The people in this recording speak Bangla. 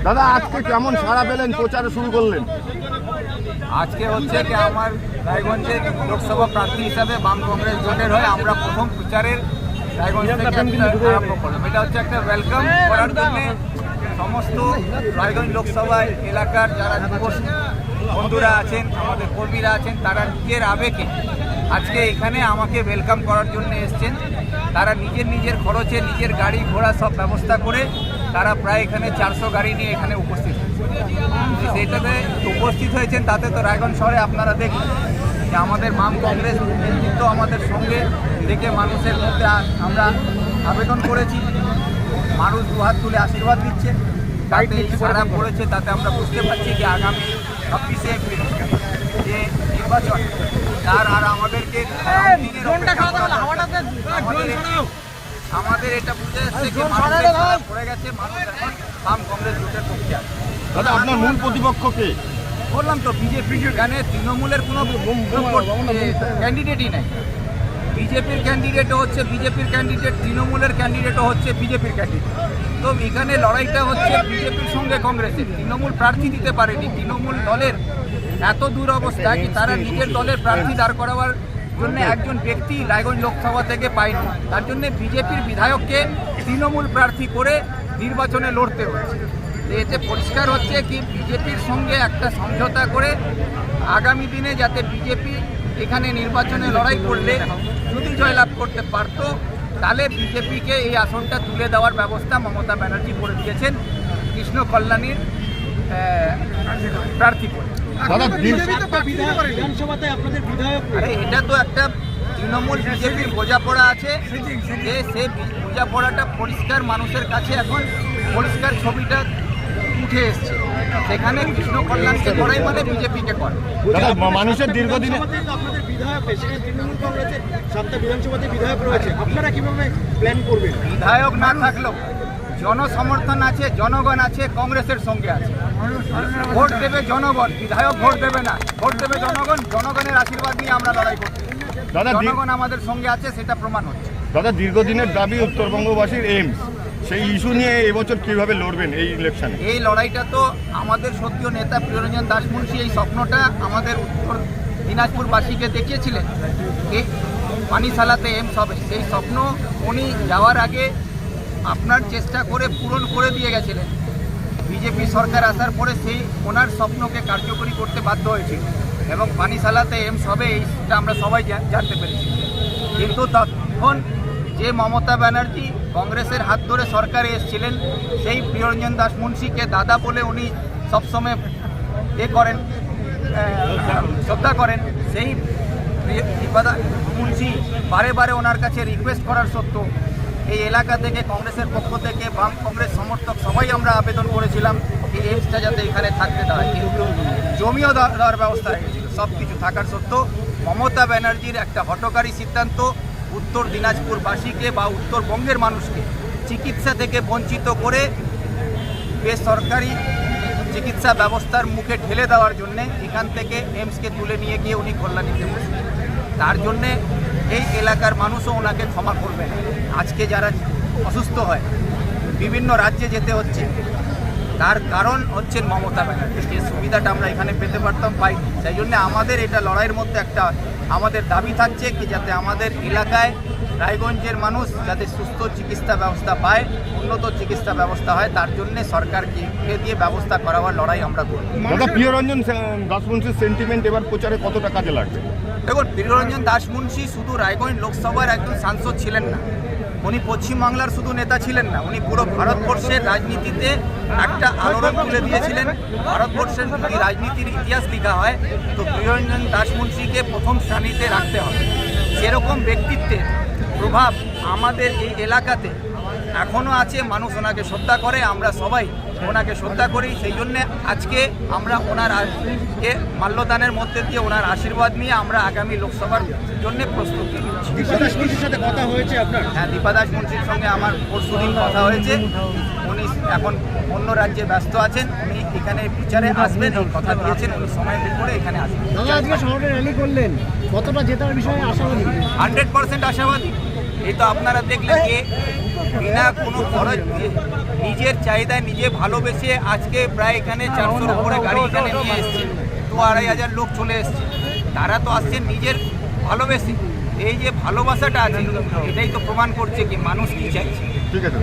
দাদা আজকে কেমন সাড়া পেলেন, প্রচার শুরু করলেন? আজকে হচ্ছে কি আমার রায়গঞ্জের লোকসভা প্রার্থী হিসাবে বাম কংগ্রেস জোটের হয়ে আমরা প্রথম প্রচারের রায়গঞ্জ থেকে আরম্ভ করলাম। এটা হচ্ছে একটা ওয়েলকাম করার জন্য সমস্ত রায়গঞ্জ লোকসভা এলাকার যারা যুব বন্ধুরা আছেন, আমাদের কর্মীরা আছেন, তারা নিজের আবেগে আজকে এখানে আমাকে ওয়েলকাম করার জন্য এসছেন। তারা নিজের খরচে নিজের গাড়ি ঘোড়া সব ব্যবস্থা করে তারা প্রায় এখানে 400 গাড়ি নিয়ে এখানে উপস্থিত সেইটাতে উপস্থিত হয়েছেন। তাতে তো রায়গঞ্জ শহরে আপনারা দেখবেন যে আমাদের বাম কংগ্রেস নেতৃত্ব আমাদের সঙ্গে দেখে মানুষের মধ্যে আমরা আবেদন করেছি, মানুষ দুহাত তুলে আশীর্বাদ দিচ্ছে, তাতে সারা পড়েছে। তাতে আমরা বুঝতে পারছি যে আগামী 26শে এপ্রিল যে নির্বাচন তার আর আমাদেরকে আমাদের এটা বুঝে যাচ্ছে যে মানুষ পড়ে গেছে, মানুষ এখন বাম কংগ্রেস জোটের পক্ষে আছে। দাদা আপনার মূল প্রতিপক্ষকে বললাম তো বিজেপি, এখানে তৃণমূলের কোনো ক্যান্ডিডেটই নাই। বিজেপির ক্যান্ডিডেটও হচ্ছে বিজেপির ক্যান্ডিডেট, তৃণমূলের ক্যান্ডিডেটও হচ্ছে বিজেপির ক্যান্ডিডেট। তো এখানে লড়াইটা হচ্ছে বিজেপির সঙ্গে কংগ্রেসের। তৃণমূল প্রার্থী দিতে পারেনি, তৃণমূল দলের এত দূর অবস্থা কি তারা নিজের দলের প্রার্থী দাঁড় করাবার জন্য একজন ব্যক্তি রায়গঞ্জ লোকসভা থেকে পায়নি। তার জন্য বিজেপির বিধায়ককে তৃণমূল প্রার্থী করে নির্বাচনে লড়তে হচ্ছে। এতে পরিষ্কার হচ্ছে কি বিজেপির সঙ্গে একটা সমঝোতা করে আগামী দিনে যাতে বিজেপি এখানে নির্বাচনে লড়াই করলে যদি জয়লাভ করতে পারত, তাহলে বিজেপিকে এই আসনটা তুলে দেওয়ার ব্যবস্থা মমতা ব্যানার্জি করে দিয়েছেন কৃষ্ণ কল্যাণীর প্রার্থী করে। এটা তো একটা তৃণমূল বিজেপির বোঝাপড়া আছে যে সে বোঝাপড়াটা পরিষ্কার মানুষের কাছে এখন পরিষ্কার ছবিটা উঠে এসছে। সেখানে কৃষ্ণ কল্যাণকে করাই মানে বিজেপিকে করে। মানুষের দীর্ঘদিনে বিধায়ক না থাকলেও জনসমর্থন আছে, জনগণ আছে, কংগ্রেসের সঙ্গে আছে। ভোট দেবে জনগণ, বিধায়ক ভোট দেবে না, ভোট দেবে জনগণ। জনগণের আশীর্বাদ নিয়ে আমরা লড়াই করছি। জনগণ আমাদের সঙ্গে আছে, সেটা প্রমাণ হচ্ছে। দাদা দীর্ঘদিনের দাবি উত্তরবঙ্গবাসীর এইমস, সেই ইস্যু নিয়ে এবছর কিভাবে লড়বেন এই ইলেকশনে? এই লড়াইটা তো আমাদের সত্যি নেতা প্রিয়রঞ্জন দাসমুন্সী এই স্বপ্নটা আমাদের উত্তর দিনাজপুরবাসীকে দেখিয়েছিলেন এই পানিশালাতে এইমস হবে। সেই স্বপ্ন উনি যাওয়ার আগে আপনার চেষ্টা করে পূরণ করে দিয়ে গেছিলেন। বিজেপি সরকার আসার পরে সেই ওনার স্বপ্নকে কার্যকরী করতে বাধ্য হয়েছিল এবং পানিশালাতে এইমস হবে এইটা আমরা সবাই জানতে পেরেছি। কিন্তু তখন যে মমতা ব্যানার্জি কংগ্রেসের হাত ধরে সরকারে এসেছিলেন, সেই প্রিয়রঞ্জন দাসমুন্সীকে দাদা বলে উনি সবসময় করেন, শ্রদ্ধা করেন। সেই মুন্সি বারে বারে ওনার কাছে রিকোয়েস্ট করার সত্ত্বেও এই এলাকা থেকে কংগ্রেসের পক্ষ থেকে বাম কংগ্রেস সমর্থক সবাই আমরা আবেদন করেছিলাম এই এইমসটা যাতে এখানে থাকতে দেয়। কিন্তু জমিও দেওয়ার ব্যবস্থা হয়ে গেছিল। সব কিছু থাকার সত্ত্বেও মমতা ব্যানার্জির একটা হঠকারী সিদ্ধান্ত উত্তর দিনাজপুরবাসীকে বা উত্তরবঙ্গের মানুষকে চিকিৎসা থেকে বঞ্চিত করে বেসরকারি চিকিৎসা ব্যবস্থার মুখে ঠেলে দেওয়ার জন্যে এখান থেকে এইমসকে তুলে নিয়ে গিয়ে উনি কল্যাণীতে বসেন। তার জন্যে এই এলাকার মানুষও ওনাকে ক্ষমা করবে না। আজকে যারা অসুস্থ হয় বিভিন্ন রাজ্যে যেতে হচ্ছে, তার কারণ হচ্ছে মমতা ব্যানার্জি। যে সুবিধাটা আমরা এখানে পেতে পারতাম পাই। সেই জন্য আমাদের এটা লড়াইয়ের মধ্যে একটা আমাদের দাবি থাকছে কি যাতে আমাদের এলাকায় রায়গঞ্জের মানুষ যাতে সুস্থ চিকিৎসা ব্যবস্থা পায়, উন্নত চিকিৎসা ব্যবস্থা হয়, তার জন্য সরকারকে দিয়ে ব্যবস্থা করাবার লড়াই আমরা করি। প্রিয়রঞ্জন দাসমুন্সীর সেন্টিমেন্ট এবার প্রচারে কতটা কাজে লাগবে? দেখুন, প্রিয়রঞ্জন দাসমুন্সী শুধু রায়গঞ্জ লোকসভার একজন সাংসদ ছিলেন না, উনি পশ্চিমবাংলার শুধু নেতা ছিলেন না, উনি পুরো ভারতবর্ষের রাজনীতিতে একটা আলোড়ন তুলে দিয়েছিলেন। ভারতবর্ষের যদি রাজনীতির ইতিহাস লেখা হয় তো প্রিয়রঞ্জন দাসমুন্সীকে প্রথম শ্রেণীতে রাখতে হবে। সেরকম ব্যক্তিত্বের প্রভাব আমাদের এই এলাকাতে এখনও আছে। মানুষ ওনাকে শ্রদ্ধা করে, আমরা সবাই ওনাকে শ্রদ্ধা করি। সেই জন্যে আজকে আমরা ওনার মাল্যদানের মধ্যে দিয়ে ওনার আশীর্বাদ নিয়ে আমরা আগামী লোকসভার জন্য প্রস্তুতি নিচ্ছি। দীপা দাসমুন্সীর সাথে কথা হয়েছে আপনার? হ্যাঁ, দীপা দাসমুন্সীর সঙ্গে আমার পরশুদিন কথা হয়েছে। উনি এখন অন্য রাজ্যে ব্যস্ত আছেন, উনি এখানে বিচারে আসবেন, এই কথা দিয়েছেন। উনি সময় বের করে এখানে আসবেন। আজকে শহরে র্যালি করলেন, কতটা জেতার বিষয়ে আশাবাদী? 100% আশাবাদী। এই তো আপনারা দেখলেন যে বিনা কোনো খরচ দিয়ে নিজের চাহিদায় নিজে ভালোবেসে আজকে প্রায় এখানে 400-র উপরে গাড়ি এখানে নিয়ে এসছে, 2-2,500 লোক চলে এসছে। তারা তো আসছে নিজের ভালোবেসে। এই যে ভালোবাসাটা আছে এটাই তো প্রমাণ করছে কি মানুষ কি চাইছে। ঠিক আছে।